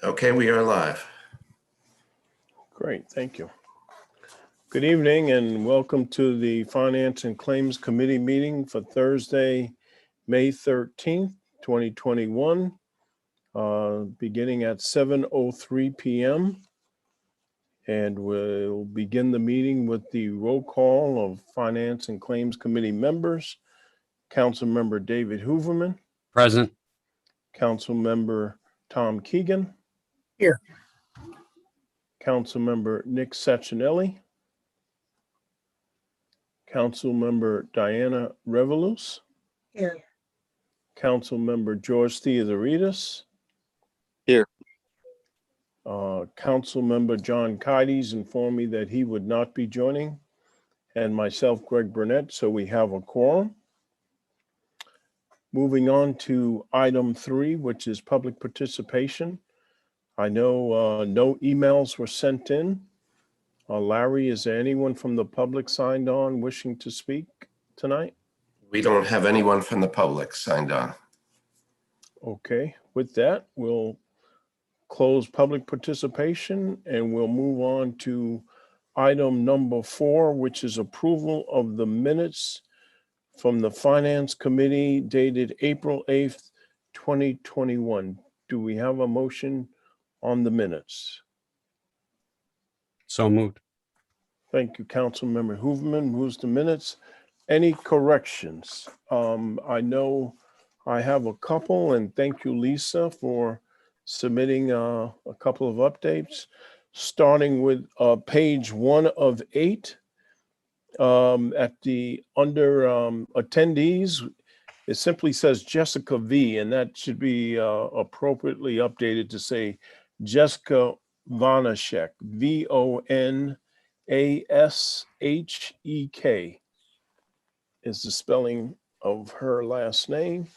Okay, we are live. Great, thank you. Good evening and welcome to the Finance and Claims Committee meeting for Thursday, May 13th, 2021, beginning at 7:03 p.m. And we'll begin the meeting with the roll call of Finance and Claims Committee members. Councilmember David Hooverman. Present. Councilmember Tom Keegan. Here. Councilmember Nick Sacchinelli. Councilmember Diana Revolus. Here. Councilmember George Theodoridis. Here. Councilmember John Kides informed me that he would not be joining, and myself, Greg Burnett, so we have a quorum. Moving on to item 3, which is public participation. I know no emails were sent in. Larry, is there anyone from the public signed on wishing to speak tonight? We don't have anyone from the public signed on. Okay, with that, we'll close public participation and we'll move on to item number 4, which is approval of the minutes from the Finance Committee dated April 8th, 2021. Do we have a motion on the minutes? So moved. Thank you, Councilmember Hooverman moves the minutes. Any corrections? I know I have a couple, and thank you, Lisa, for submitting a couple of updates. Starting with page 1 of 8, at the under attendees, it simply says Jessica V, and that should be appropriately updated to say Jessica Vanashek, Vonashek is the spelling of her last name.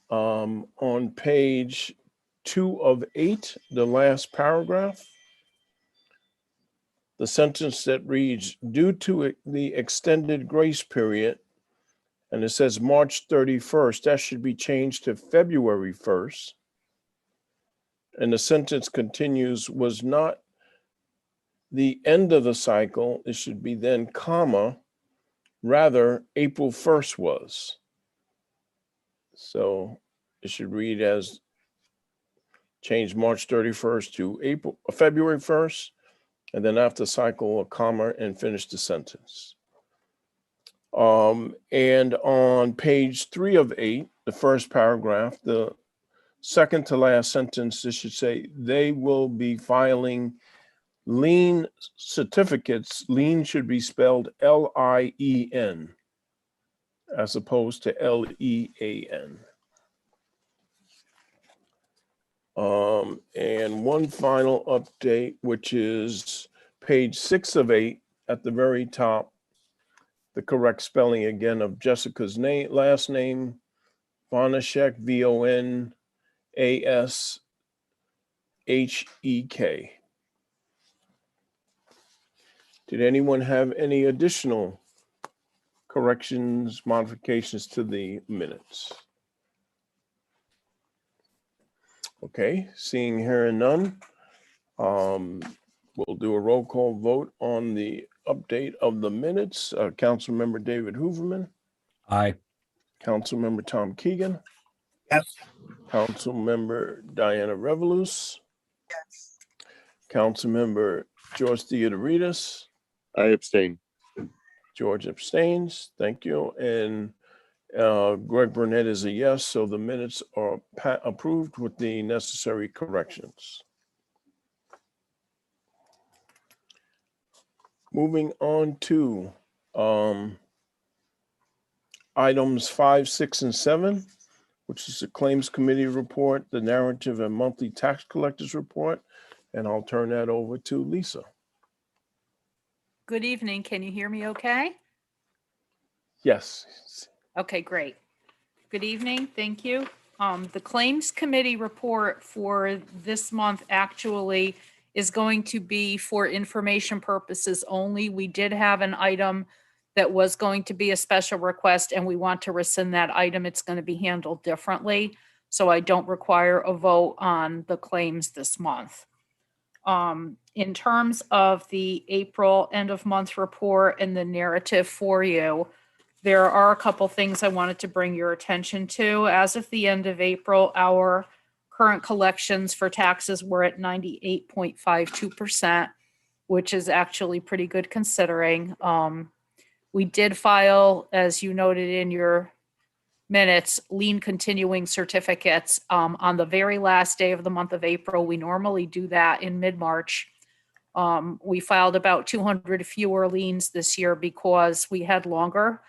On page 2 of 8, the last paragraph, the sentence that reads, due to the extended grace period, and it says March 31st, that should be changed to February 1st. And the sentence continues, was not the end of the cycle, it should be then comma, rather April 1st was. So it should read as change March 31st to February 1st, and then after cycle a comma and finish the sentence. And on page 3 of 8, the first paragraph, the second to last sentence, it should say they will be filing lien certificates. Lien should be spelled L-I-E-N as opposed to L-E-A-N. And one final update, which is page 6 of 8 at the very top, the correct spelling again of Jessica's last name, Vonashek, V-O-N-A-S-H-E-K. Did anyone have any additional corrections, modifications to the minutes? Okay, seeing here and none, we'll do a roll call vote on the update of the minutes. Councilmember David Hooverman. Aye. Councilmember Tom Keegan. Yes. Councilmember Diana Revolus. Yes. Councilmember George Theodoridis. I abstain. George abstains. Thank you. And Greg Burnett is a yes, so the minutes are approved with the necessary corrections. Moving on to items 5, 6, and 7, which is the Claims Committee report, the narrative and monthly tax collectors report, and I'll turn that over to Lisa. Good evening. Can you hear me okay? Yes. Okay, great. Good evening. Thank you. The Claims Committee report for this month actually is going to be for information purposes only. We did have an item that was going to be a special request and we want to rescind that item. It's going to be handled differently. so I don't require a vote on the claims this month. In terms of the April end of month report and the narrative for you, there are a couple things I wanted to bring your attention to. As of the end of April, our current collections for taxes were at 98.52%, which is actually pretty good considering. We did file, as you noted in your minutes, lien continuing certificates on the very last day of the month of April. We normally do that in mid-March. We filed about 200 fewer liens this year because we had longer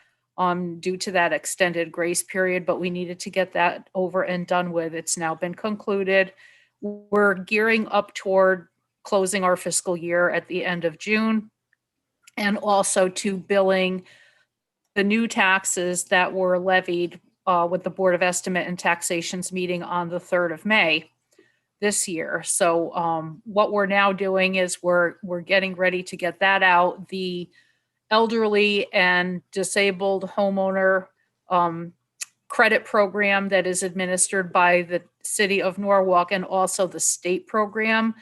due to that extended grace period, but we needed to get that over and done with. It's now been concluded. We're gearing up toward closing our fiscal year at the end of June, and also to billing the new taxes that were levied with the Board of Estimate and Taxation's meeting on the 3rd of May this year. So what we're now doing is we're getting ready to get that out. The elderly and disabled homeowner credit program that is administered by the city of Norwalk, and also the state program,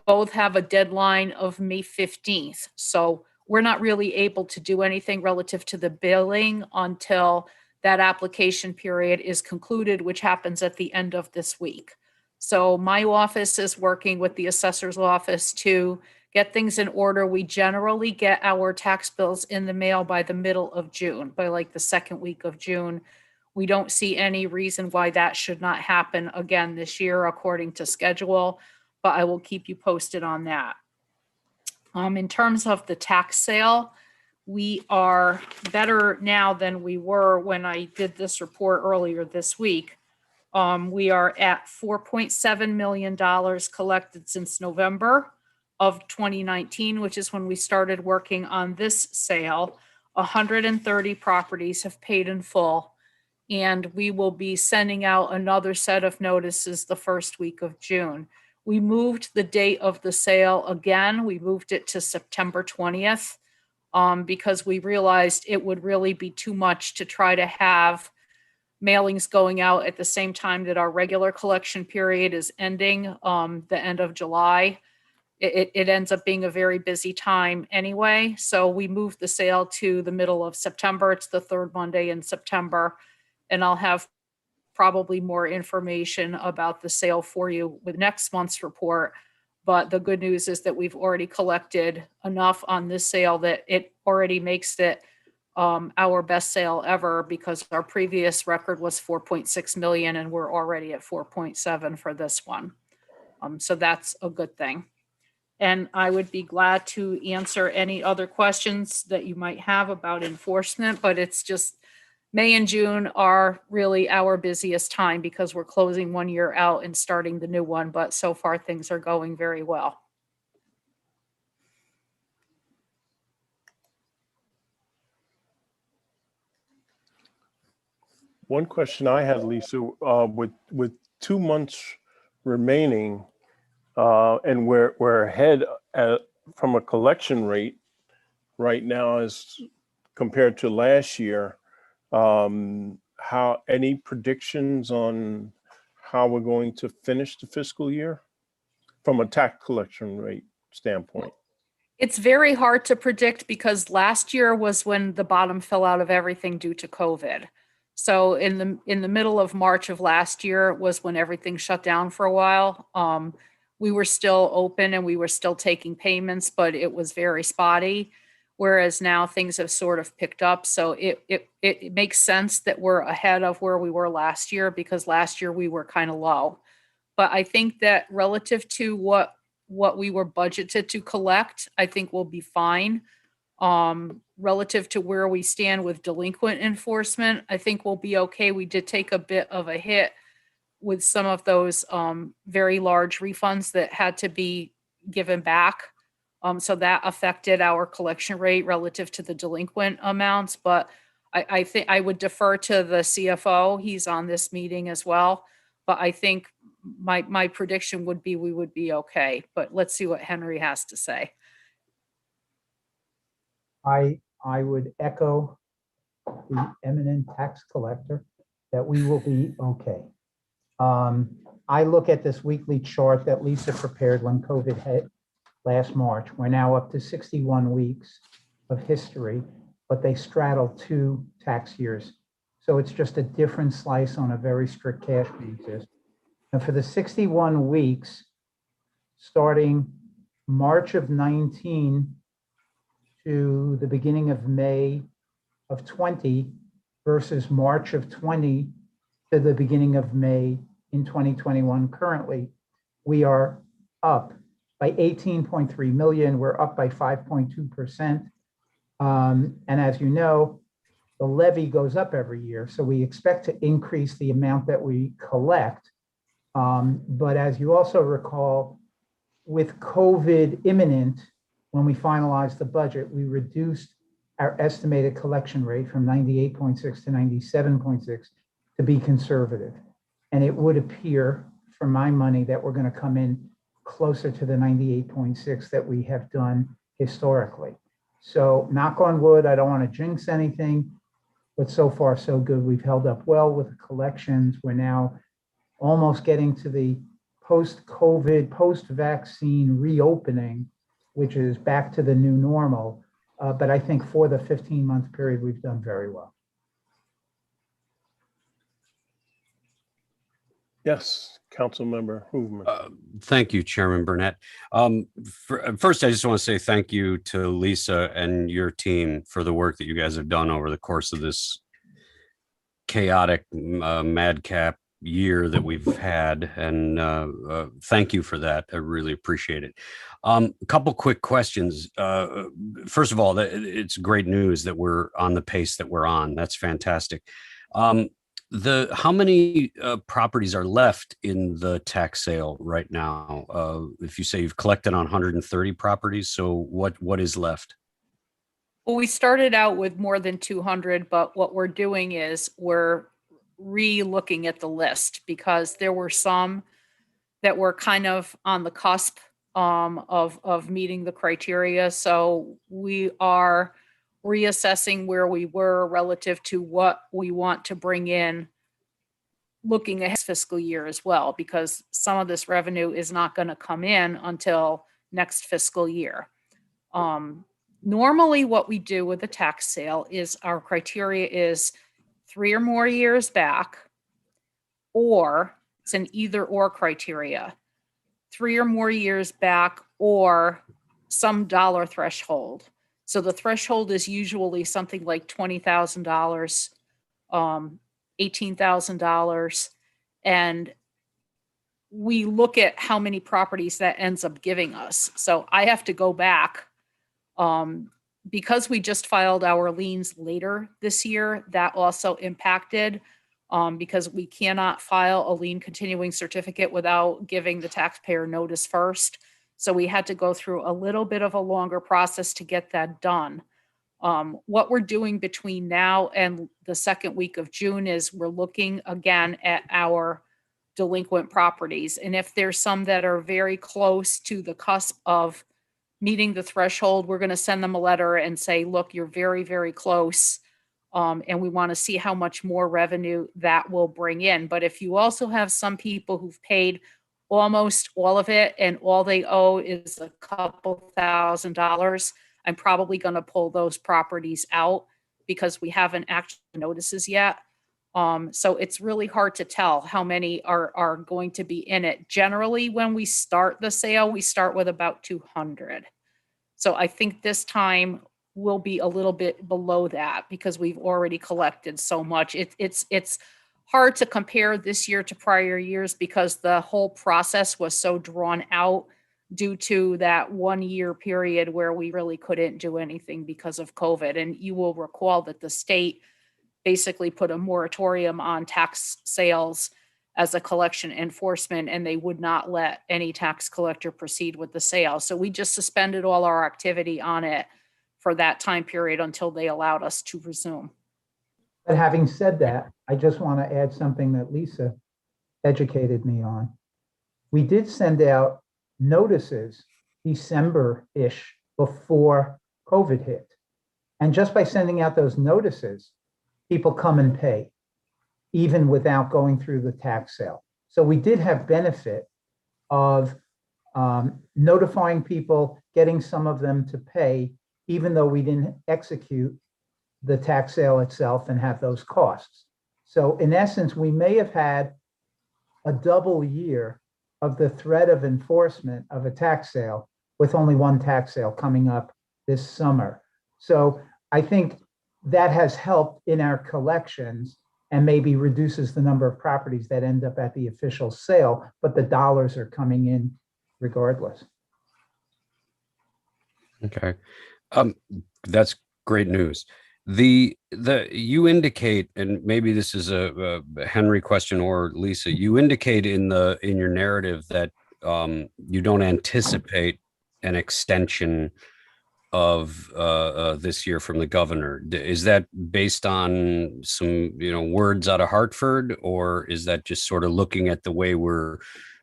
both have a deadline of May 15th. So we're not really able to do anything relative to the billing until that application period is concluded, which happens at the end of this week. So my office is working with the assessor's office to get things in order. We generally get our tax bills in the mail by the middle of June, by like the second week of June. We don't see any reason why that should not happen again this year according to schedule, but I will keep you posted on that. In terms of the tax sale, we are better now than we were when I did this report earlier this week. We are at $4.7 million collected since November of 2019, which is when we started working on this sale. 130 properties have paid in full, and we will be sending out another set of notices the first week of June. We moved the date of the sale again. We moved it to September 20th because we realized it would really be too much to try to have mailings going out at the same time that our regular collection period is ending the end of July. It ends up being a very busy time anyway. So we moved the sale to the middle of September. It's the third Monday in September, and I'll have probably more information about the sale for you with next month's report. But the good news is that we've already collected enough on this sale that it already makes it our best sale ever, because our previous record was 4.6 million and we're already at 4.7 for this one. So that's a good thing. And I would be glad to answer any other questions that you might have about enforcement, but it's just May and June are really our busiest time because we're closing one year out and starting the new one, but so far things are going very well. One question I had, Lisa, with 2 months remaining, and we're ahead from a collection rate right now as compared to last year. How any predictions on how we're going to finish the fiscal year from a tax collection rate standpoint? It's very hard to predict because last year was when the bottom fell out of everything due to COVID. So in the middle of March of last year was when everything shut down for a while. We were still open and we were still taking payments, but it was very spotty. Whereas now things have sort of picked up. So it makes sense that we're ahead of where we were last year, because last year we were kind of low. But I think that relative to what we were budgeted to collect, I think we'll be fine. Relative to where we stand with delinquent enforcement, I think we'll be okay. We did take a bit of a hit with some of those very large refunds that had to be given back. So that affected our collection rate relative to the delinquent amounts. But I think I would defer to the CFO. He's on this meeting as well. But I think my prediction would be we would be okay. But let's see what Henry has to say. I would echo the eminent tax collector that we will be okay. I look at this weekly chart that Lisa prepared when COVID hit last March. We're now up to 61 weeks of history, but they straddle 2 tax years. So it's just a different slice on a very strict cash basis. And for the 61 weeks, starting March of 19 to the beginning of May of 20 versus March of 20 to the beginning of May in 2021 currently, we are up by 18.3 million. We're up by 5.2%. And as you know, the levy goes up every year. So we expect to increase the amount that we collect. But as you also recall, with COVID imminent, when we finalized the budget, we reduced our estimated collection rate from 98.6 to 97.6 to be conservative. And it would appear, for my money, that we're going to come in closer to the 98.6 that we have done historically. So knock on wood, I don't want to jinx anything, but so far so good. We've held up well with the collections. We're now almost getting to the post-COVID, post-vaccine reopening, which is back to the new normal. But I think for the 15-month period, we've done very well. Yes, Councilmember Hooverman. Thank you, Chairman Burnett. First, I just want to say thank you to Lisa and your team for the work that you guys have done over the course of this chaotic madcap year that we've had. And thank you for that. I really appreciate it. A couple quick questions. First of all, it's great news that we're on the pace that we're on. That's fantastic. How many properties are left in the tax sale right now? If you say you've collected on 130 properties, so what is left? Well, we started out with more than 200, but what we're doing is we're re-looking at the list because there were some that were kind of on the cusp of meeting the criteria. So we are reassessing where we were relative to what we want to bring in looking ahead fiscal year as well, because some of this revenue is not going to come in until next fiscal year. Normally what we do with the tax sale is our criteria is 3 or more years back, or it's an either or criteria, 3 or more years back or some dollar threshold. So the threshold is usually something like $20,000, $18,000. And we look at how many properties that ends up giving us. So I have to go back because we just filed our liens later this year. That also impacted because we cannot file a lien continuing certificate without giving the taxpayer notice first. So we had to go through a little bit of a longer process to get that done. What we're doing between now and the second week of June is we're looking again at our delinquent properties. And if there's some that are very close to the cusp of meeting the threshold, we're going to send them a letter and say, look, you're very, very close. And we want to see how much more revenue that will bring in. But if you also have some people who've paid almost all of it and all they owe is a couple $1,000s, I'm probably going to pull those properties out because we haven't actually notices yet. So it's really hard to tell how many are going to be in it. Generally, when we start the sale, we start with about 200. So I think this time will be a little bit below that because we've already collected so much. It's hard to compare this year to prior years because the whole process was so drawn out due to that 1 year period where we really couldn't do anything because of COVID. And you will recall that the state basically put a moratorium on tax sales as a collection enforcement, and they would not let any tax collector proceed with the sale. So we just suspended all our activity on it for that time period until they allowed us to resume. But having said that, I just want to add something that Lisa educated me on. We did send out notices December-ish before COVID hit. And just by sending out those notices, people come and pay, even without going through the tax sale. So we did have benefit of notifying people, getting some of them to pay, even though we didn't execute the tax sale itself and have those costs. So in essence, we may have had a double year of the threat of enforcement of a tax sale with only one tax sale coming up this summer. So I think that has helped in our collections and maybe reduces the number of properties that end up at the official sale, but the dollars are coming in regardless. Okay. That's great news. You indicate, and maybe this is a Henry question or Lisa, you indicate in your narrative that you don't anticipate an extension of this year from the governor. Is that based on some, words out of Hartford, or is that just sort of looking at the way we're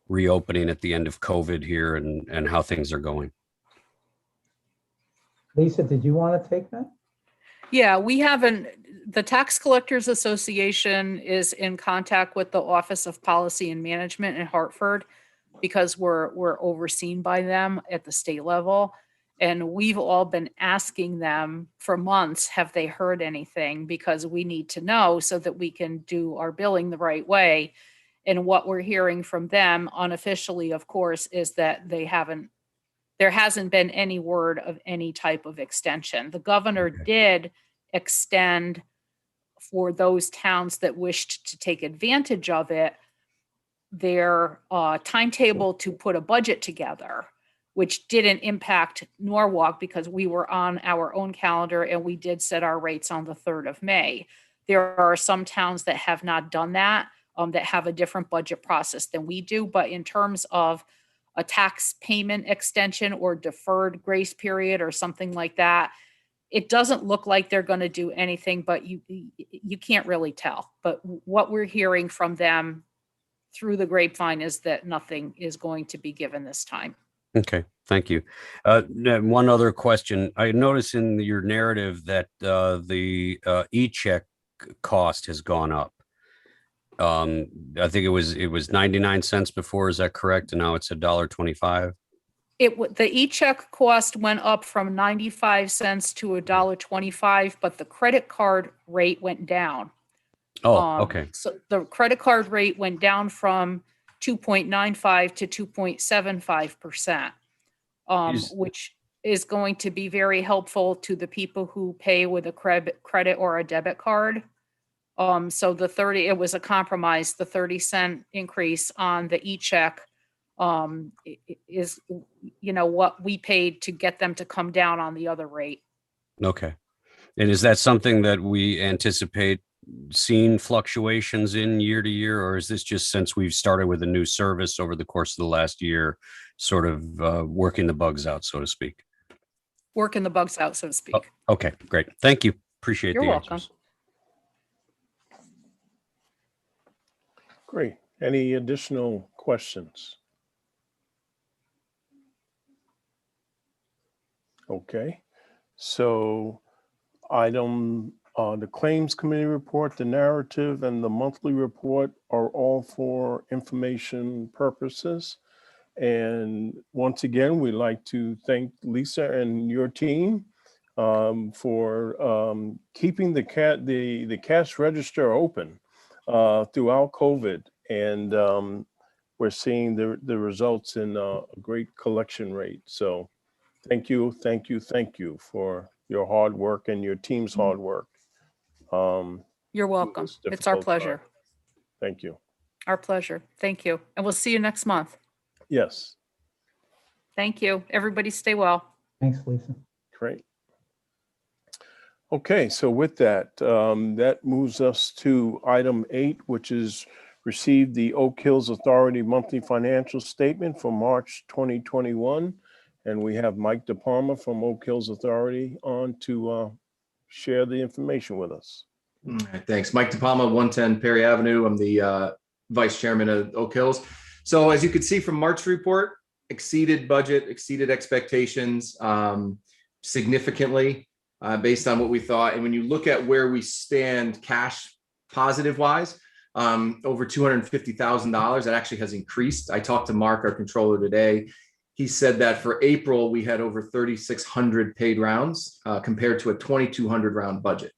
reopening at the end of COVID here and how things are going? Lisa, did you want to take that? Yeah, the Tax Collectors Association is in contact with the Office of Policy and Management in Hartford because we're overseen by them at the state level. And we've all been asking them for months, have they heard anything? Because we need to know so that we can do our billing the right way. And what we're hearing from them unofficially, of course, is that there hasn't been any word of any type of extension. The governor did extend for those towns that wished to take advantage of it, their timetable to put a budget together, which didn't impact Norwalk because we were on our own calendar and we did set our rates on the 3rd of May. There are some towns that have not done that, that have a different budget process than we do. But in terms of a tax payment extension or deferred grace period or something like that, it doesn't look like they're going to do anything, but you can't really tell. But what we're hearing from them through the grapevine is that nothing is going to be given this time. Okay, thank you. One other question. I noticed in your narrative that the e-check cost has gone up. I think it was 99 cents before. Is that correct? And now it's $1.25. The e-check cost went up from 95 cents to $1.25, but the credit card rate went down. Oh, okay. So the credit card rate went down from 2.95 to 2.75%, which is going to be very helpful to the people who pay with a credit or a debit card. So it was a compromise. The 30-cent increase on the e-check is, what we paid to get them to come down on the other rate. Okay. And is that something that we anticipate seeing fluctuations in year to year, or is this just since we've started with a new service over the course of the last year, sort of working the bugs out, so to speak? Working the bugs out, so to speak. Oh, okay, great. Thank you. Appreciate You're the welcome. answers. Great. Any additional questions? Okay. So the Claims Committee report, the narrative, and the monthly report are all for information purposes. And once again, we'd like to thank Lisa and your team for keeping the cash register open throughout COVID. And we're seeing the results in a great collection rate. So thank you for your hard work and your team's hard work. You're welcome. It's our pleasure. Thank you. Our pleasure. Thank you. And we'll see you next month. Yes. Thank you. Everybody stay well. Thanks, Lisa. Great. Okay, so with that, that moves us to item 8, which is received the Oak Hills Authority monthly financial statement for March 2021. And we have Mike DePalma from Oak Hills Authority on to share the information with us. All right, thanks. Mike DePalma, 110 Perry Avenue. I'm the vice chairman of Oak Hills. So as you can see from March report, exceeded budget, exceeded expectations significantly based on what we thought. And when you look at where we stand cash positive wise, over $250,000. That actually has increased. I talked to Mark, our controller, today. He said that for April, we had over 3,600 paid rounds compared to a 2,200 round budget.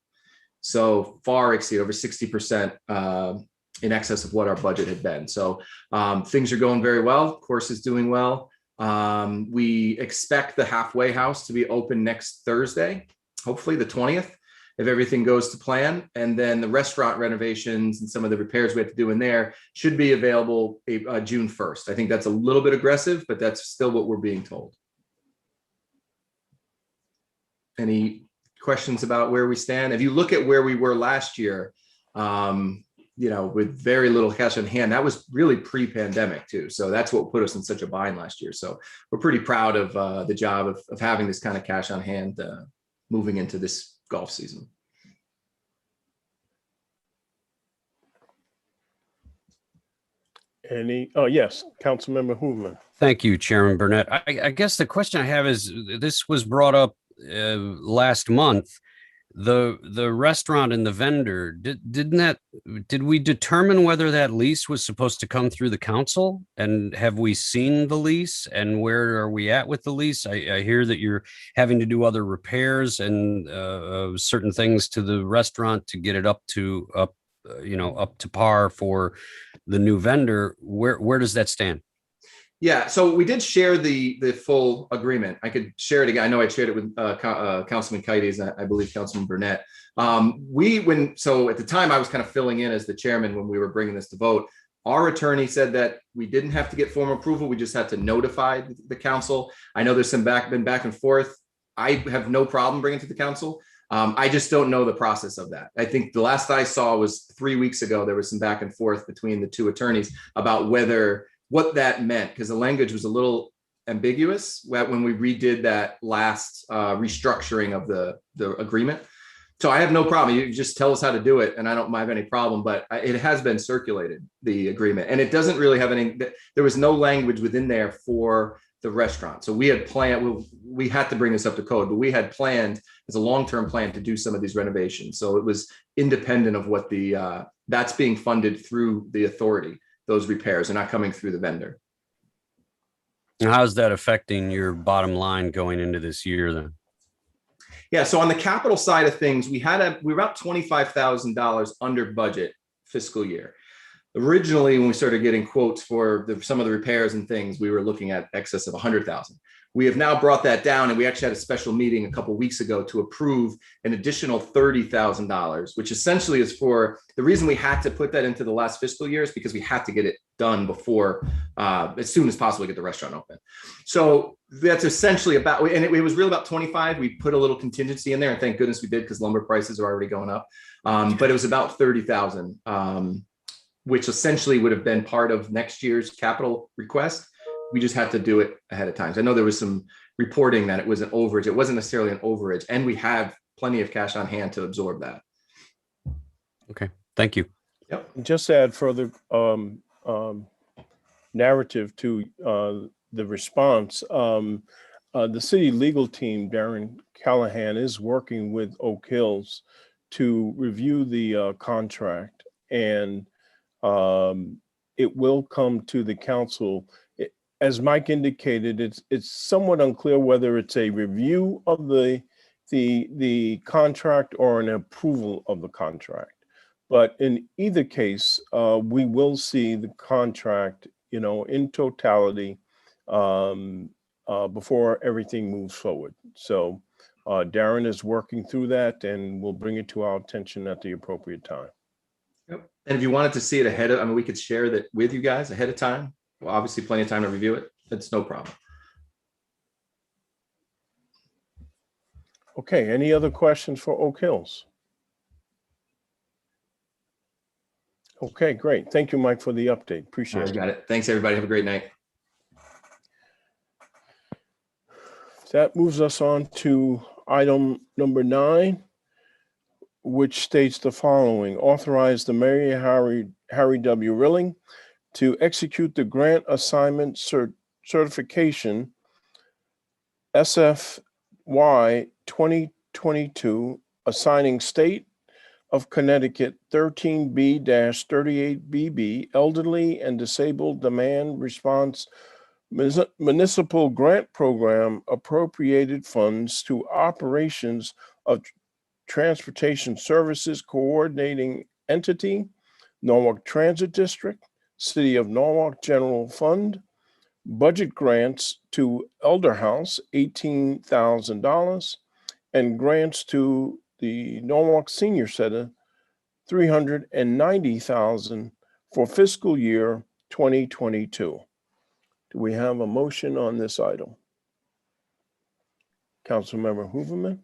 So far exceed, over 60% in excess of what our budget had been. So things are going very well. Course is doing well. We expect the halfway house to be open next Thursday, hopefully the 20th, if everything goes to plan. And then the restaurant renovations and some of the repairs we have to do in there should be available June 1st. I think that's a little bit aggressive, but that's still what we're being told. Any questions about where we stand? If you look at where we were last year, you know, with very little cash on hand, that was really pre-pandemic too. So that's what put us in such a bind last year. So we're pretty proud of the job of having this kind of cash on hand moving into this golf season. Yes, Councilmember Hooverman. Thank you, Chairman Burnett. I guess the question I have is, this was brought up last month. The restaurant and the vendor, did we determine whether that lease was supposed to come through the council? And have we seen the lease, and where are we at with the lease? I hear that you're having to do other repairs and certain things to the restaurant to get it up to par for the new vendor. Where does that stand? Yeah, so we did share the full agreement. I could share it again. I know I shared it with Councilman Kites, I believe Councilman Burnett. So at the time I was kind of filling in as the chairman when we were bringing this to vote. Our attorney said that we didn't have to get formal approval. We just had to notify the council. I know there's been back and forth. I have no problem bringing it to the council. I just don't know the process of that. I think the last I saw was 3 weeks ago. There was some back and forth between the two attorneys about what that meant, because the language was a little ambiguous when we redid that last restructuring of the agreement. So I have no problem. You just tell us how to do it, and I don't have any problem. But it has been circulated, the agreement, and it doesn't really have any. There was no language within there for the restaurant. So we had planned. We had to bring this up to code, but we had planned as a long-term plan to do some of these renovations. So it was independent of what that's being funded through the authority. Those repairs are not coming through the vendor. And how's that affecting your bottom line going into this year then? Yeah, so on the capital side of things, we were about $25,000 under budget fiscal year. Originally, when we started getting quotes for some of the repairs and things, we were looking at excess of 100,000. We have now brought that down, and we actually had a special meeting a couple of weeks ago to approve an additional $30,000, which essentially is for the reason we had to put that into the last fiscal year is because we had to get it done before as soon as possible to get the restaurant open. So that's essentially about, and it was really about 25. We put a little contingency in there, and thank goodness we did, because lumber prices are already going up. But it was about 30,000, which essentially would have been part of next year's capital request. We just had to do it ahead of time. So I know there was some reporting that it was an overage. It wasn't necessarily an overage, and we have plenty of cash on hand to absorb that. Okay, thank you. Yep. Just to add further narrative to the response, the city legal team, Darren Callahan, is working with Oak Hills to review the contract, and it will come to the council. As Mike indicated, it's somewhat unclear whether it's a review of the contract or an approval of the contract. But in either case, we will see the contract, in totality before everything moves forward. So Darren is working through that, and we'll bring it to our attention at the appropriate time. Yep. And if you wanted to see it ahead of, we could share that with you guys ahead of time. Well, obviously plenty of time to review it. It's no problem. Okay, any other questions for Oak Hills? Okay, great. Thank you, Mike, for the update. Appreciate it. Got it. Thanks, everybody. Have a great night. That moves us on to item number 9, which states the following: authorize the Mayor Harry W. Rilling to execute the grant assignment certification SFY 2022, assigning state of Connecticut 13B-38BB Elderly and Disabled Demand Response Municipal Grant Program appropriated funds to operations of Transportation Services Coordinating Entity, Norwalk Transit District, City of Norwalk General Fund, budget grants to Elder House, $18,000, and grants to the Norwalk Senior Center, $390,000 for fiscal year 2022. Do we have a motion on this item? Councilmember Hooverman.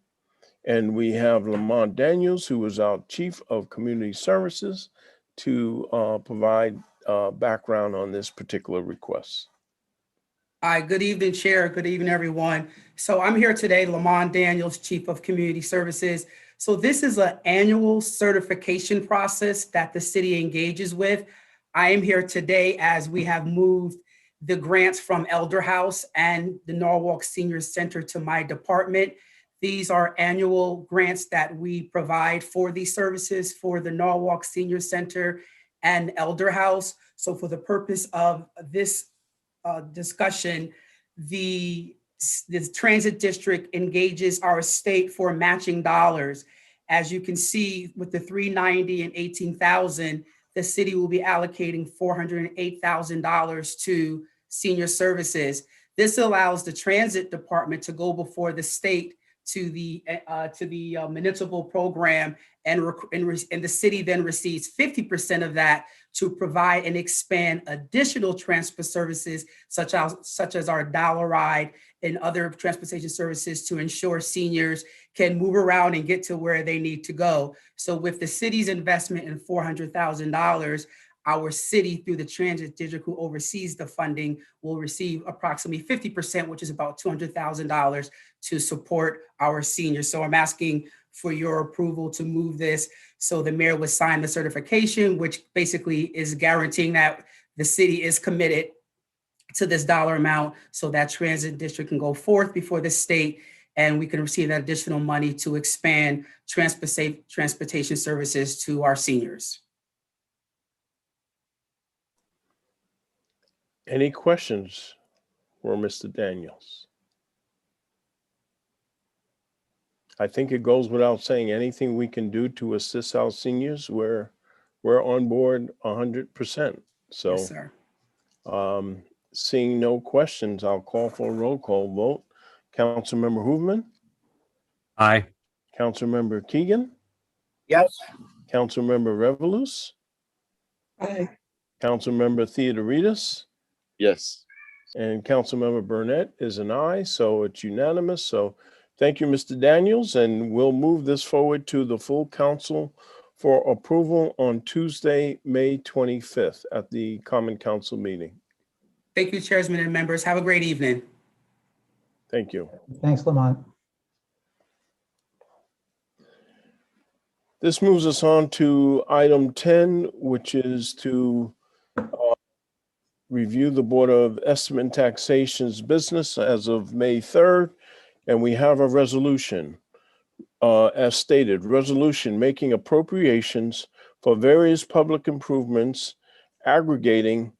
And we have Lamont Daniels, who is our Chief of Community Services, to provide background on this particular request. Hi, good evening, Chair. Good evening, everyone. So I'm here today, Lamont Daniels, Chief of Community Services. So this is an annual certification process that the city engages with. I am here today as we have moved the grants from Elder House and the Norwalk Senior Center to my department. These are annual grants that we provide for these services for the Norwalk Senior Center and Elder House. So for the purpose of this discussion, the transit district engages our state for matching dollars. As you can see, with the $390 and $18,000, the city will be allocating $408,000 to senior services. This allows the transit department to go before the state to the municipal program, and the city then receives 50% of that to provide and expand additional transport services, such as our dollar ride and other transportation services to ensure seniors can move around and get to where they need to go. So with the city's investment in $400,000, our city, through the transit district who oversees the funding, will receive approximately 50%, which is about $200,000 to support our seniors. So I'm asking for your approval to move this so the mayor would sign the certification, which basically is guaranteeing that the city is committed to this dollar amount so that transit district can go forth before the state and we can receive that additional money to expand transportation services to our seniors. Any questions for Mr. Daniels? I think it goes without saying, anything we can do to assist our seniors, we're on board 100%. So, Yes, sir. Seeing no questions, I'll call for a roll call vote. Councilmember Hooverman, Aye. Councilmember Keegan, Yes. Councilmember Revolus, Aye. Councilmember Theodoridis, Yes. and Councilmember Burnett is an aye, so it's unanimous. So thank you, Mr. Daniels, and we'll move this forward to the full council for approval on Tuesday, May 25th at the Common Council meeting. Thank you, Chairman and members. Have a great evening. Thank you. Thanks, Lamont. This moves us on to item 10, which is to review the Board of Estimate and Taxation's business as of May 3rd. And we have a resolution, as stated, resolution making appropriations for various public improvements aggregating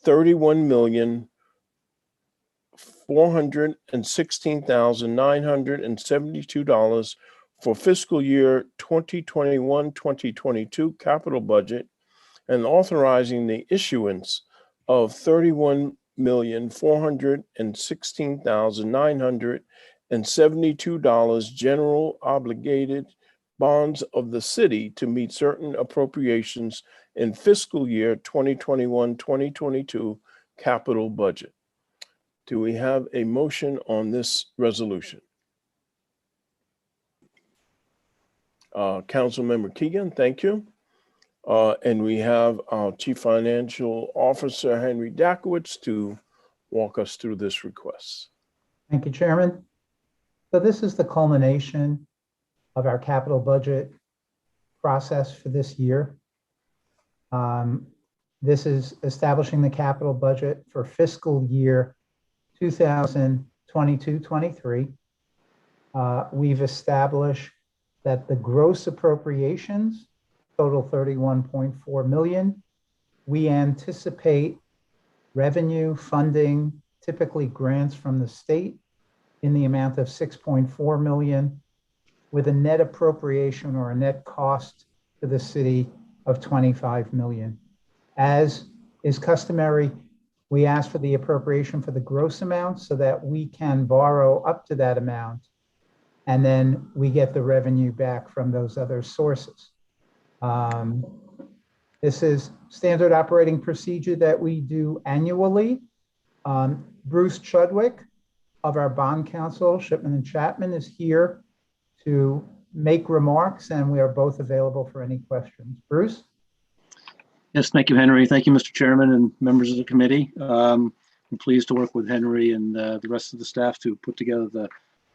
$31,416,972 for fiscal year 2021-2022 capital budget, and authorizing the issuance of $31,416,972 general obligated bonds of the city to meet certain appropriations in fiscal year 2021-2022 capital budget. Do we have a motion on this resolution? Councilmember Keegan, thank you. And we have our Chief Financial Officer, Henry Dakowitz, to walk us through this request. Thank you, Chairman. So this is the culmination of our capital budget process for this year. This is establishing the capital budget for fiscal year 2022-23. We've established that the gross appropriations total 31.4 million. We anticipate revenue funding, typically grants from the state, in the amount of 6.4 million, with a net appropriation or a net cost to the city of 25 million. As is customary, we ask for the appropriation for the gross amount so that we can borrow up to that amount, and then we get the revenue back from those other sources. This is standard operating procedure that we do annually. Bruce Chudwick of our bond counsel, Shipman and Chapman, is here to make remarks, and we are both available for any questions. Bruce? Yes, thank you, Henry. Thank you, Mr. Chairman and members of the committee. I'm pleased to work with Henry and the rest of the staff to put together the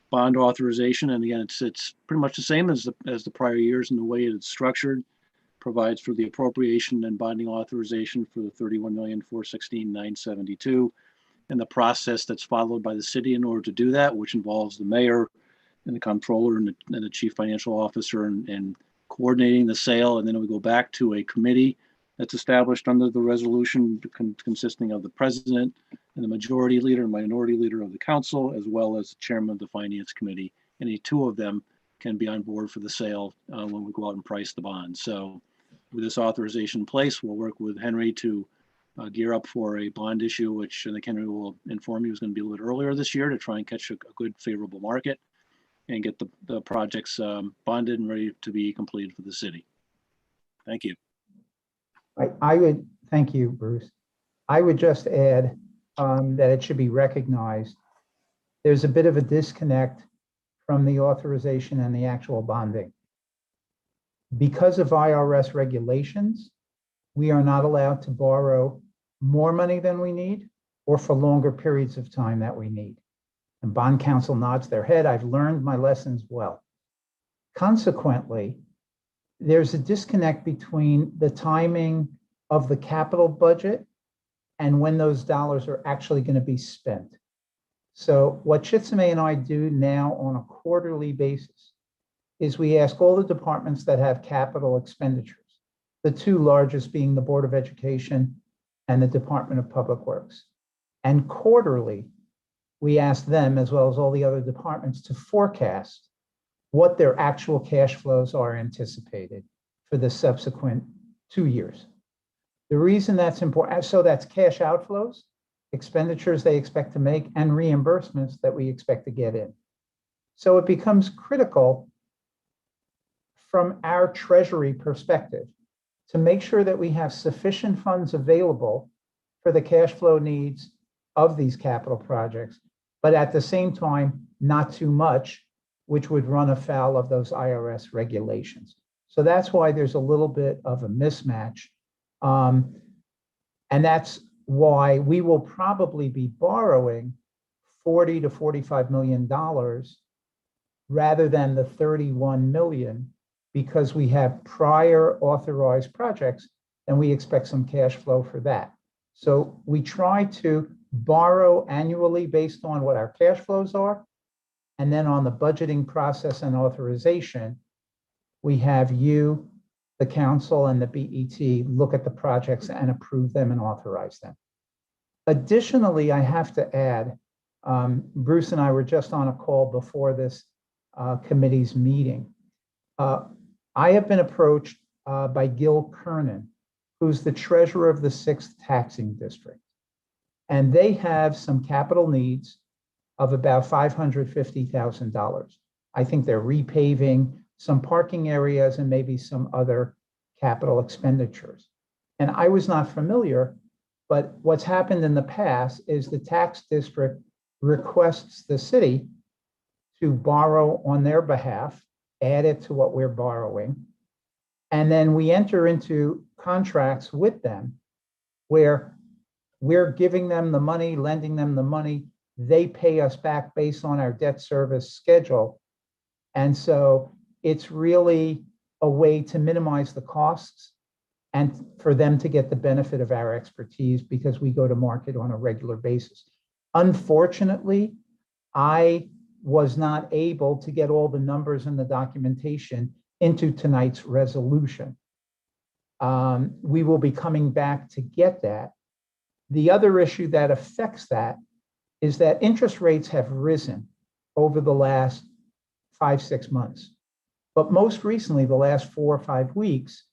bond authorization. And again, it's pretty much the same as the prior years in the way it's structured. Provides for the appropriation and bonding authorization for the $31,416,972, and the process that's followed by the city in order to do that, which involves the mayor and the comptroller and the chief financial officer and coordinating the sale. And then we go back to a committee that's established under the resolution consisting of the president and the majority leader and minority leader of the council, as well as the chairman of the finance committee. Any two of them can be on board for the sale when we go out and price the bond. So with this authorization in place, we'll work with Henry to gear up for a bond issue, which I think Henry will inform you is going to be a little bit earlier this year to try and catch a good favorable market and get the projects bonded and ready to be completed for the city. Thank you. I would, thank you, Bruce. I would just add that it should be recognized there's a bit of a disconnect from the authorization and the actual bonding. Because of IRS regulations, we are not allowed to borrow more money than we need or for longer periods of time that we need. And bond counsel nods their head. I've learned my lessons well. Consequently, there's a disconnect between the timing of the capital budget and when those dollars are actually going to be spent. So what Chitsame and I do now on a quarterly basis is we ask all the departments that have capital expenditures, the two largest being the Board of Education and the Department of Public Works. And quarterly, we ask them, as well as all the other departments, to forecast what their actual cash flows are anticipated for the subsequent 2 years. The reason that's important, so that's cash outflows, expenditures they expect to make, and reimbursements that we expect to get in. So it becomes critical from our treasury perspective to make sure that we have sufficient funds available for the cash flow needs of these capital projects, but at the same time, not too much, which would run afoul of those IRS regulations. So that's why there's a little bit of a mismatch. And that's why we will probably be borrowing $40 to $45 million rather than the 31 million, because we have prior authorized projects and we expect some cash flow for that. So we try to borrow annually based on what our cash flows are. And then on the budgeting process and authorization, we have you, the council, and the BET look at the projects and approve them and authorize them. Additionally, I have to add, Bruce and I were just on a call before this committee's meeting. I have been approached by Gil Kernan, who's the treasurer of the 6th taxing district. And they have some capital needs of about $550,000. I think they're repaving some parking areas and maybe some other capital expenditures. And I was not familiar, but what's happened in the past is the tax district requests the city to borrow on their behalf, add it to what we're borrowing. And then we enter into contracts with them where we're giving them the money, lending them the money. They pay us back based on our debt service schedule. And so it's really a way to minimize the costs and for them to get the benefit of our expertise because we go to market on a regular basis. Unfortunately, I was not able to get all the numbers and the documentation into tonight's resolution. We will be coming back to get that. The other issue that affects that is that interest rates have risen over the last 5-6 months. But most recently, the last 4 or 5 weeks,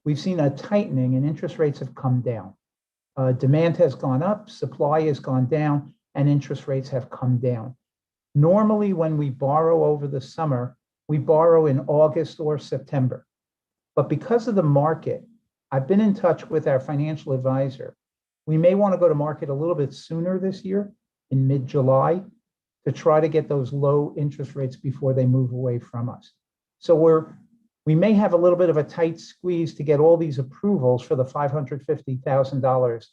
we've seen a tightening and interest rates have come down. Demand has gone up, supply has gone down, and interest rates have come down. Normally, when we borrow over the summer, we borrow in August or September. But because of the market, I've been in touch with our financial advisor. We may want to go to market a little bit sooner this year, in mid-July, to try to get those low interest rates before they move away from us. So we may have a little bit of a tight squeeze to get all these approvals for the $550,000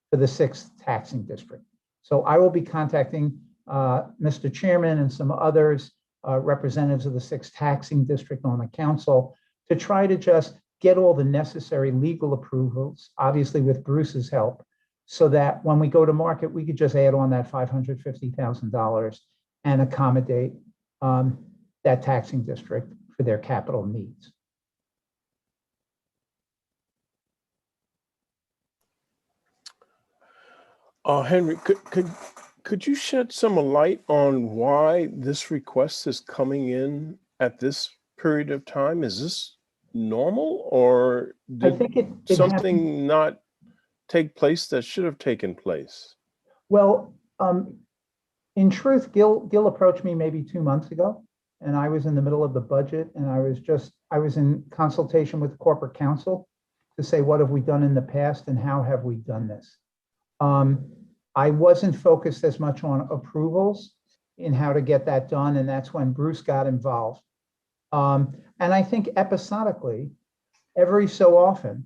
for the 6th taxing district. So I will be contacting Mr. Chairman and some others, representatives of the 6th taxing district on the council, to try to just get all the necessary legal approvals, obviously with Bruce's help, so that when we go to market, we could just add on that $550,000 and accommodate that taxing district for their capital needs. Henry, could you shed some light on why this request is coming in at this period of time? Is this normal, or I did think it something happened. not take place that should have taken place? Well, in truth, Gil approached me maybe 2 months ago, and I was in the middle of the budget, and I was in consultation with the corporate counsel to say, what have we done in the past and how have we done this? I wasn't focused as much on approvals in how to get that done, and that's when Bruce got involved. And I think episodically, every so often,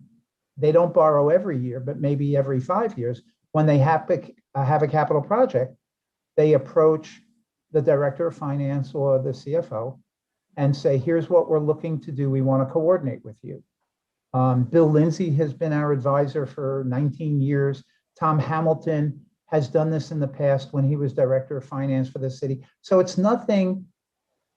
they don't borrow every year, but maybe every 5 years, when they have a capital project, they approach the director of finance or the CFO and say, here's what we're looking to do. We want to coordinate with you. Bill Lindsay has been our advisor for 19 years. Tom Hamilton has done this in the past when he was director of finance for the city. So it's nothing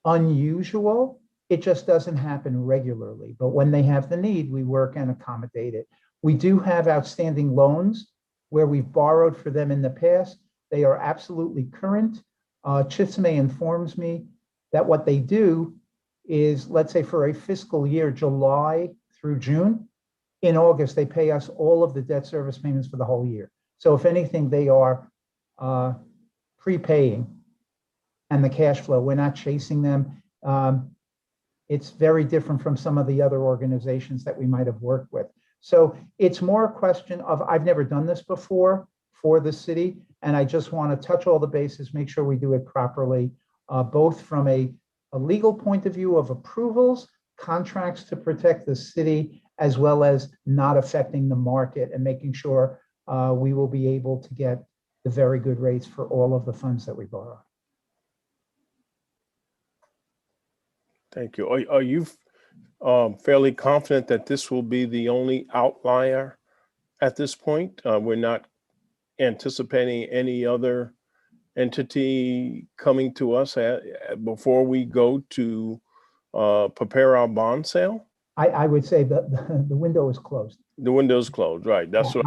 unusual. It just doesn't happen regularly. But when they have the need, we work and accommodate it. We do have outstanding loans where we've borrowed for them in the past. They are absolutely current. Chisme informs me that what they do is, let's say for a fiscal year, July through June, in August, they pay us all of the debt service payments for the whole year. So if anything, they are prepaying, and the cash flow, we're not chasing them. It's very different from some of the other organizations that we might have worked with. So it's more a question of, I've never done this before for the city, and I just want to touch all the bases, make sure we do it properly, both from a legal point of view of approvals, contracts to protect the city, as well as not affecting the market and making sure we will be able to get the very good rates for all of the funds that we borrow. Thank you. Are you fairly confident that this will be the only outlier at this point? We're not anticipating any other entity coming to us before we go to prepare our bond sale? I would say that the window is closed. The window's closed, right? That's what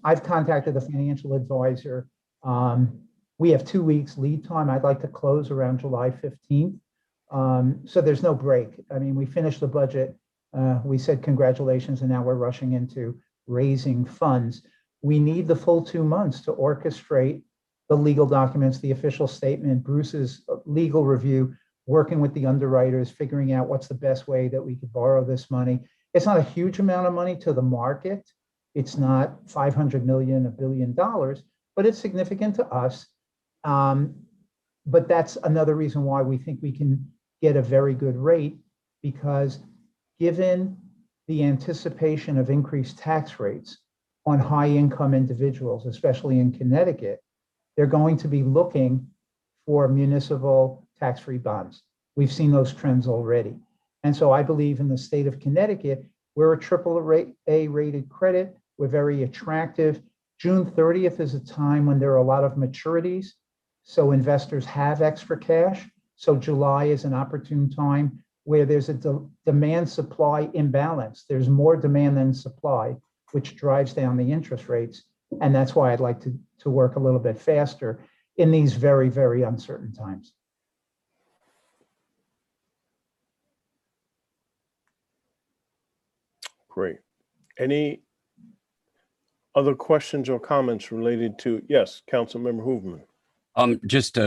I've contacted the financial advisor. We have 2 weeks lead time. I'd like to close around July 15th. So there's no break. I mean, we finished the budget. We said congratulations, and now we're rushing into raising funds. We need the full 2 months to orchestrate the legal documents, the official statement, Bruce's legal review, working with the underwriters, figuring out what's the best way that we could borrow this money. It's not a huge amount of money to the market. It's not 500 million, $1 billion, but it's significant to us. But that's another reason why we think we can get a very good rate, because given the anticipation of increased tax rates on high income individuals, especially in Connecticut, they're going to be looking for municipal tax-free bonds. We've seen those trends already. And so I believe in the state of Connecticut, we're a AAA rated credit. We're very attractive. June 30th is a time when there are a lot of maturities. So investors have extra cash. So July is an opportune time where there's a demand supply imbalance. There's more demand than supply, which drives down the interest rates. And that's why I'd like to work a little bit faster in these very, very uncertain times. Great. Any other questions or comments related to, yes, Councilmember Hooverman? Just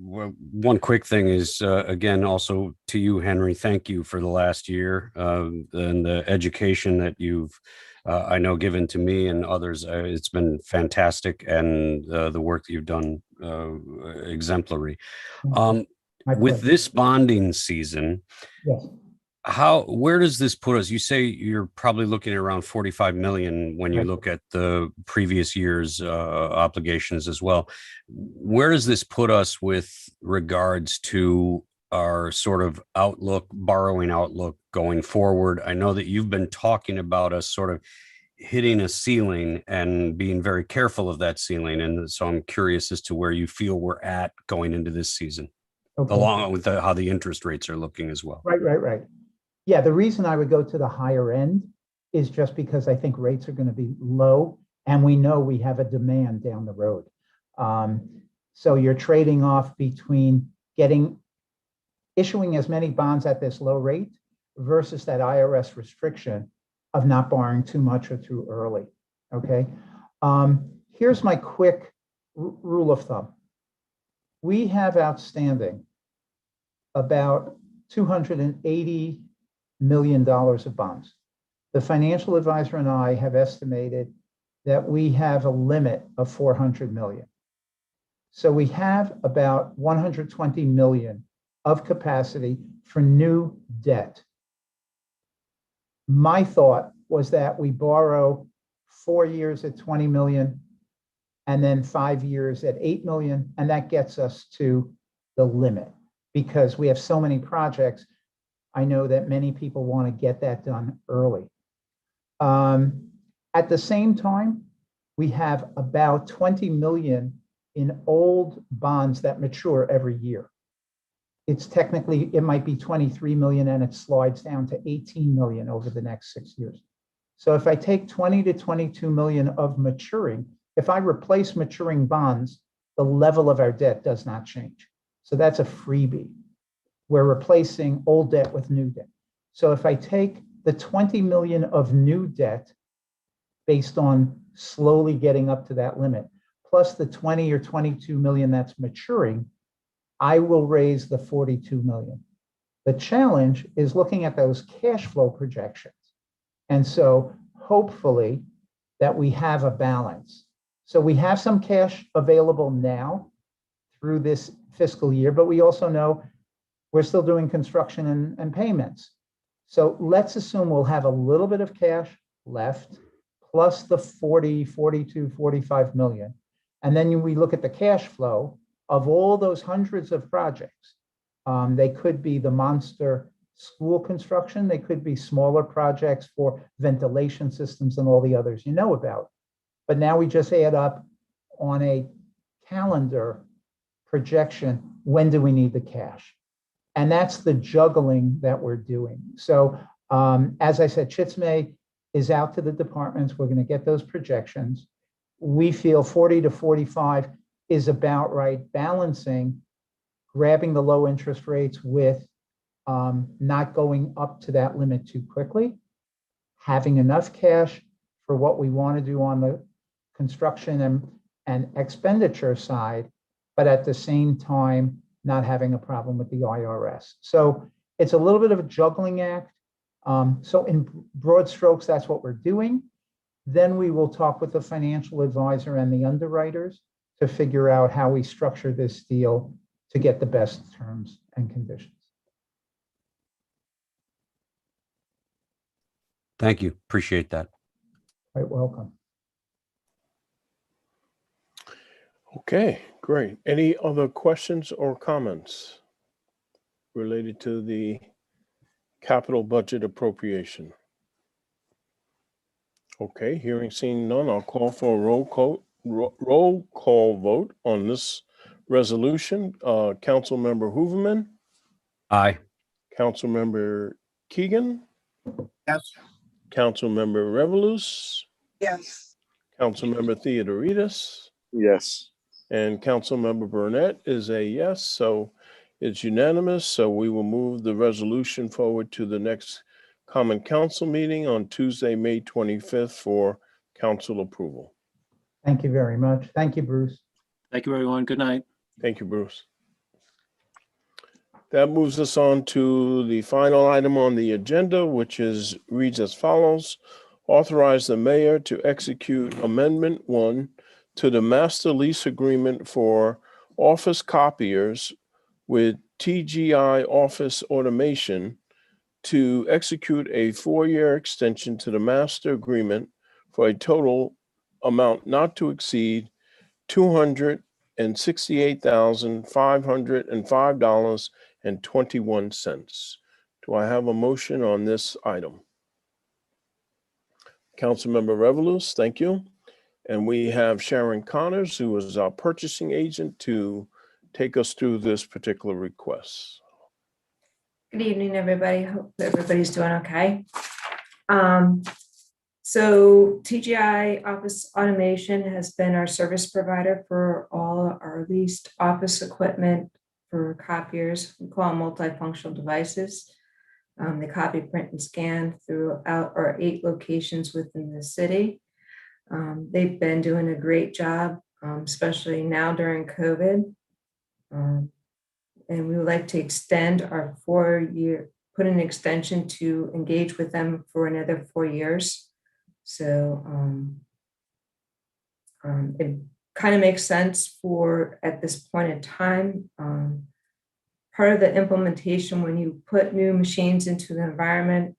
one quick thing is, again, also to you, Henry, thank you for the last year and the education that you've, I know, given to me and others. It's been fantastic, and the work that you've done, exemplary. My With pleasure. this bonding season, Yes. where does this put us? You say you're probably looking at around 45 million when you Right. look at the previous year's obligations as well. Where does this put us with regards to our sort of outlook, borrowing outlook going forward? I know that you've been talking about us sort of hitting a ceiling and being very careful of that ceiling. And so I'm curious as to where you feel we're at going into this season, Okay. along with how the interest rates are looking as well. Right. Yeah, the reason I would go to the higher end is just because I think rates are going to be low, and we know we have a demand down the road. So you're trading off between issuing as many bonds at this low rate versus that IRS restriction of not borrowing too much or too early. Okay. Here's my quick rule of thumb. We have outstanding about $280 million of bonds. The financial advisor and I have estimated that we have a limit of 400 million. So we have about 120 million of capacity for new debt. My thought was that we borrow 4 years at 20 million and then 5 years at 8 million, and that gets us to the limit because we have so many projects. I know that many people want to get that done early. At the same time, we have about 20 million in old bonds that mature every year. It's technically, it might be 23 million and it slides down to 18 million over the next 6 years. So if I take 20 to 22 million of maturing, if I replace maturing bonds, the level of our debt does not change. So that's a freebie. We're replacing old debt with new debt. So if I take the 20 million of new debt based on slowly getting up to that limit, plus the 20 or 22 million that's maturing, I will raise the 42 million. The challenge is looking at those cash flow projections. And so hopefully that we have a balance. So we have some cash available now through this fiscal year, but we also know we're still doing construction and payments. So let's assume we'll have a little bit of cash left, plus the 40, 42, 45 million. And then we look at the cash flow of all those hundreds of projects. They could be the monster school construction. They could be smaller projects for ventilation systems and all the others you know about. But now we just add up on a calendar projection, when do we need the cash? And that's the juggling that we're doing. So as I said, Chitsme is out to the departments. We're going to get those projections. We feel 40 to 45 is about right, balancing, grabbing the low interest rates with not going up to that limit too quickly, having enough cash for what we want to do on the construction and expenditure side, but at the same time, not having a problem with the IRS. So it's a little bit of a juggling act. So in broad strokes, that's what we're doing. Then we will talk with the financial advisor and the underwriters to figure out how we structure this deal to get the best terms and conditions. Thank you. Appreciate that. Quite welcome. Okay, great. Any other questions or comments related to the capital budget appropriation? Okay, hearing seen none, I'll call for a roll call vote on this resolution. Councilmember Hooverman, Aye. Councilmember Keegan, Yes. Councilmember Revelous, Yes. Councilmember Theodoridis, Yes. and Councilmember Burnett is a yes, so it's unanimous. So we will move the resolution forward to the next Common Council meeting on Tuesday, May 25th for council approval. Thank you very much. Thank you, Bruce. Thank you, everyone. Good night. Thank you, Bruce. That moves us on to the final item on the agenda, which reads as follows. Authorize the mayor to execute Amendment 1 to the master lease agreement for office copiers with TGI Office Automation to execute a 4-year extension to the master agreement for a total amount not to exceed $268,505.21. Do I have a motion on this item? Councilmember Revelous, thank you. And we have Sharon Connors, who is our purchasing agent, to take us through this particular request. Good evening, everybody. Hope everybody's doing okay. So TGI Office Automation has been our service provider for all our leased office equipment for copiers. We call them multifunctional devices. They copy, print, and scan throughout our 8 locations within the city. They've been doing a great job, especially now during COVID. And we would like to extend our 4-year, put an extension to engage with them for another 4 years. So it kind of makes sense for at this point in time. Part of the implementation, when you put new machines into the environment,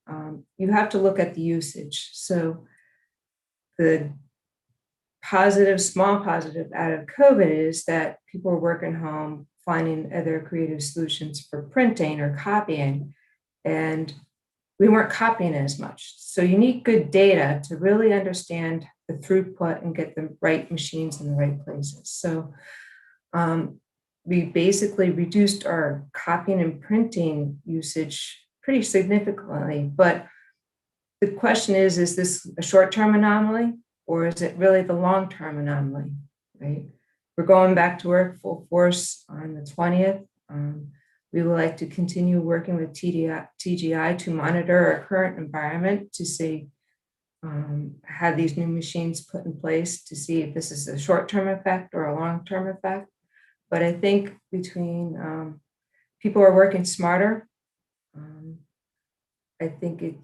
you have to look at the usage. So the small positive out of COVID is that people are working home, finding other creative solutions for printing or copying, and we weren't copying as much. So you need good data to really understand the throughput and get the right machines in the right places. So we basically reduced our copying and printing usage pretty significantly. But the question is this a short-term anomaly, or is it really the long-term anomaly, right? We're going back to work full force on the 20th. We would like to continue working with TGI to monitor our current environment to see, have these new machines put in place to see if this is a short-term effect or a long-term effect. But I think between people are working smarter, I think it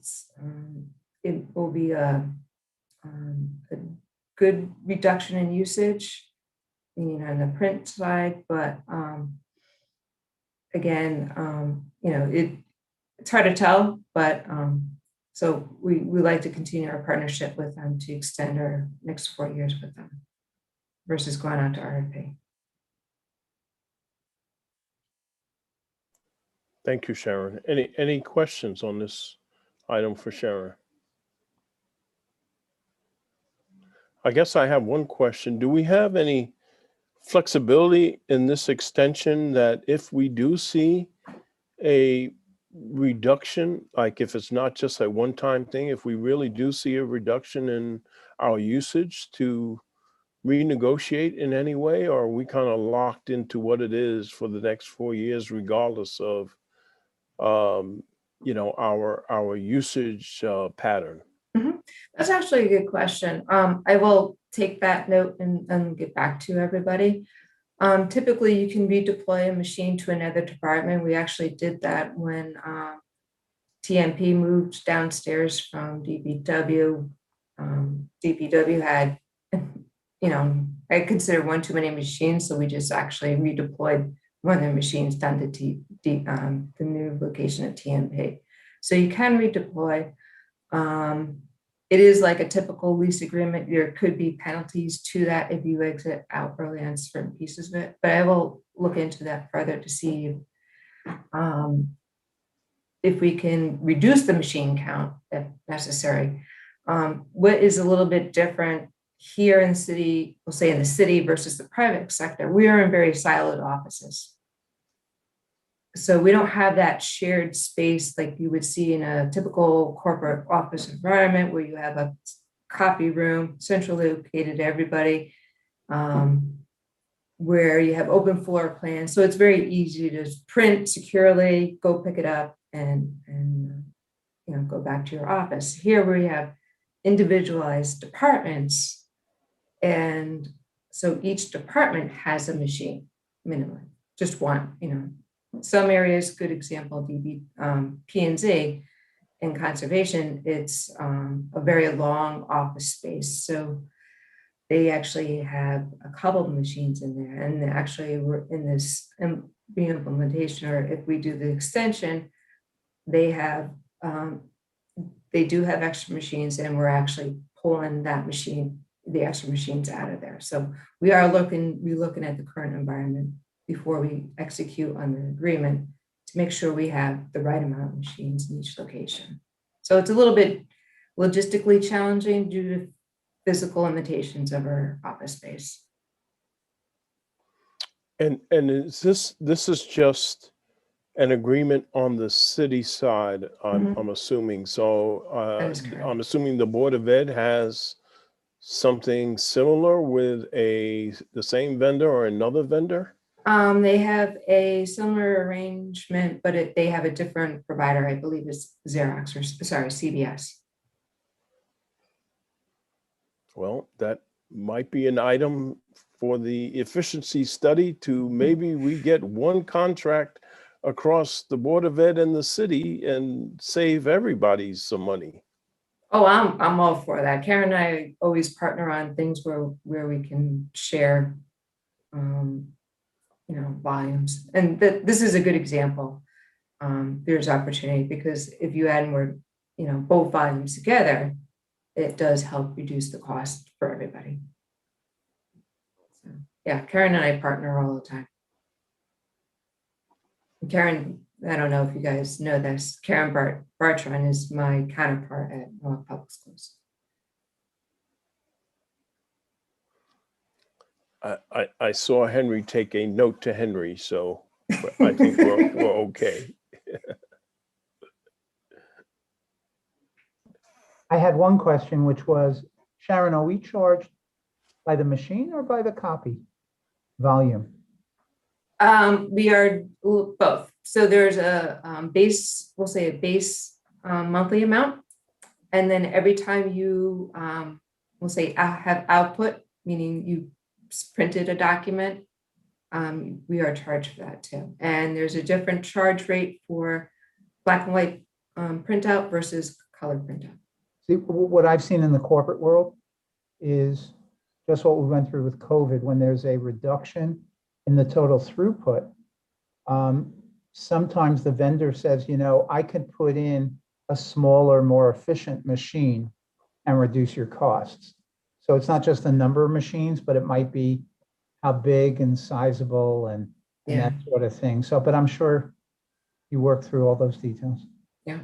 will be a good reduction in usage, meaning on the print side, but again, it's hard to tell, but so we like to continue our partnership with them to extend our next 4 years with them versus going on to RFP. Thank you, Sharon. Any questions on this item for Sharon? I guess I have one question. Do we have any flexibility in this extension that if we do see a reduction, like if it's not just a one-time thing, if we really do see a reduction in our usage, to renegotiate in any way, or are we kind of locked into what it is for the next 4 years, regardless of our usage pattern? That's actually a good question. I will take that note and get back to everybody. Typically, you can redeploy a machine to another department. We actually did that when TMP moved downstairs from DPW. DPW had, I consider one too many machines, so we just actually redeployed one of their machines down to the new location at TMP. So you can redeploy. It is like a typical lease agreement. There could be penalties to that if you exit out early on certain pieces of it, but I will look into that further to see if we can reduce the machine count if necessary. What is a little bit different here in the city, we'll say in the city versus the private sector, we are in very siloed offices. so we don't have that shared space like you would see in a typical corporate office environment where you have a copy room centrally located to everybody, where you have open floor plans. So it's very easy to print securely, go pick it up and go back to your office. Here we have individualized departments. And so each department has a machine, minimally, just one, Some areas, good example, P&Z and conservation, it's a very long office space. So they actually have a couple of machines in there. And actually we're in this implementation, or if we do the extension, they do have extra machines, and we're actually pulling the extra machines out of there. So we are looking at the current environment before we execute on the agreement to make sure we have the right amount of machines in each location. So it's a little bit logistically challenging due to physical limitations of our office space. And is this is just an agreement on the city side, I'm assuming. So That is correct. I'm assuming the Board of Ed has something similar with the same vendor or another vendor? They have a similar arrangement, but they have a different provider. I believe it's Xerox, or sorry, CBS. Well, that might be an item for the efficiency study to maybe we get one contract across the Board of Ed and the city and save everybody some money. Oh, I'm all for that. Karen and I always partner on things where we can share, volumes. And this is a good example. There's opportunity because if you add more, both volumes together, it does help reduce the cost for everybody. So, yeah, Karen and I partner all the time. Karen, I don't know if you guys know this, Karen Bartron is my counterpart at North Public Schools. I saw Henry take a note to Henry, so I think we're okay. I had one question, which was, Sharon, are we charged by the machine or by the copy volume? We are both. So there's a base, we'll say a base monthly amount. And then every time you, we'll say have output, meaning you printed a document, we are charged for that too. And there's a different charge rate for black and white printout versus color printout. See, what I've seen in the corporate world is just what we went through with COVID. When there's a reduction in the total throughput, sometimes the vendor says, I could put in a smaller, more efficient machine and reduce your costs. So it's not just the number of machines, but it might be how big and sizable and that sort of thing. So, but I'm sure you work through all those details. Yeah.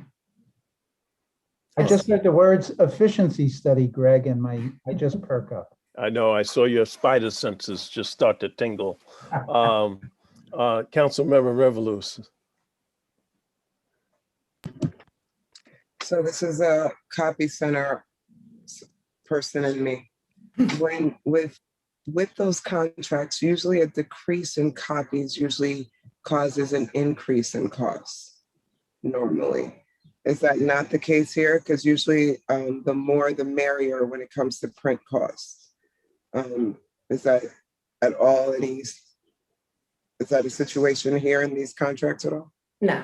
I just heard the words efficiency study, Greg, and I just perk up. I know, I saw your spider senses just start to tingle. Councilmember Revolus. So this is a copy center person in me. When with those contracts, usually a decrease in copies usually causes an increase in costs normally. Is that not the case here? Because usually the more the merrier when it comes to print costs. Is that at all is that a situation here in these contracts at all? No,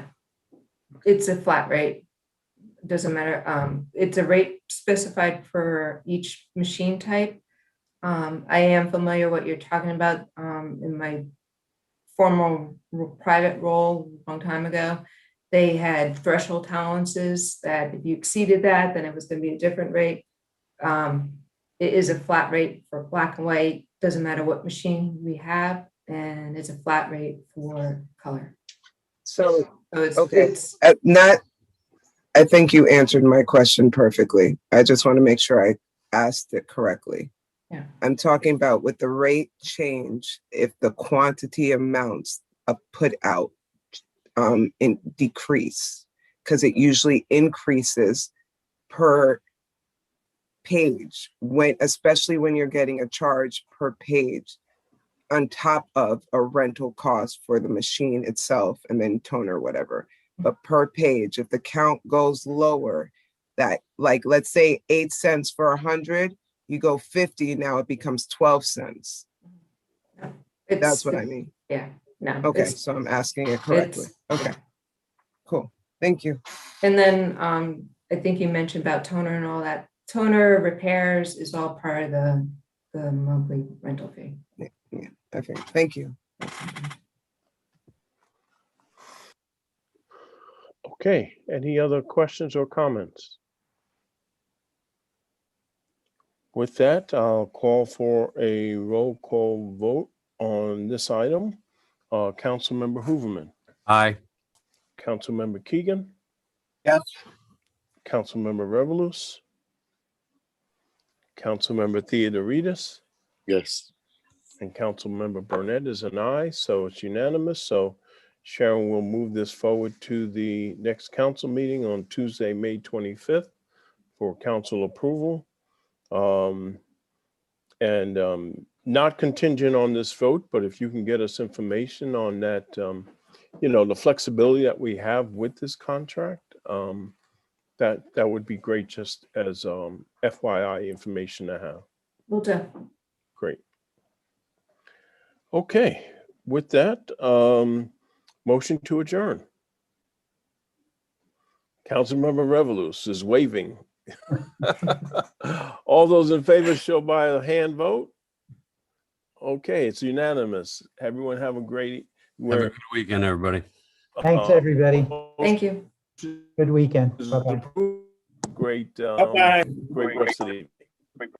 it's a flat rate. Doesn't matter. It's a rate specified for each machine type. I am familiar what you're talking about in my former private role a long time ago. They had threshold tolerances that if you exceeded that, then it was going to be a different rate. It is a flat rate for black and white. Doesn't matter what machine we have, and it's a flat rate for color. So it's, okay, it's I think you answered my question perfectly. I just want to make sure I asked it correctly. Yeah. I'm talking about with the rate change, if the quantity amounts put out decrease, because it usually increases per page, especially when you're getting a charge per page on top of a rental cost for the machine itself and then toner, whatever. But per page, if the count goes lower, that, like, let's say 8 cents for 100, you go 50, now it becomes 12 cents. That's what I mean. Yeah, no. Okay, it's- so I'm asking it correctly. Okay, cool. Thank you. And then I think you mentioned about toner and all that. Toner repairs is all part of the monthly rental fee. Yeah, okay, thank you. Okay, any other questions or comments? With that, I'll call for a roll call vote on this item. Councilmember Hooverman, Aye. Councilmember Keegan, Yes. Councilmember Revelous, Councilmember Theodoridis, Yes. and Councilmember Burnett is an aye, so it's unanimous. So Sharon will move this forward to the next council meeting on Tuesday, May 25th for council approval. Not contingent on this vote, but if you can get us information on that, the flexibility that we have with this contract, that would be great, just as FYI information to have. Will do. Great. Okay, with that, motion to adjourn. Councilmember Revelous is waving. All those in favor show by a hand vote. Okay, it's unanimous. Everyone have a great. Have a good weekend, everybody. Thanks, everybody. Thank you. Good weekend. Bye-bye. Great, Bye-bye. great rest of the evening.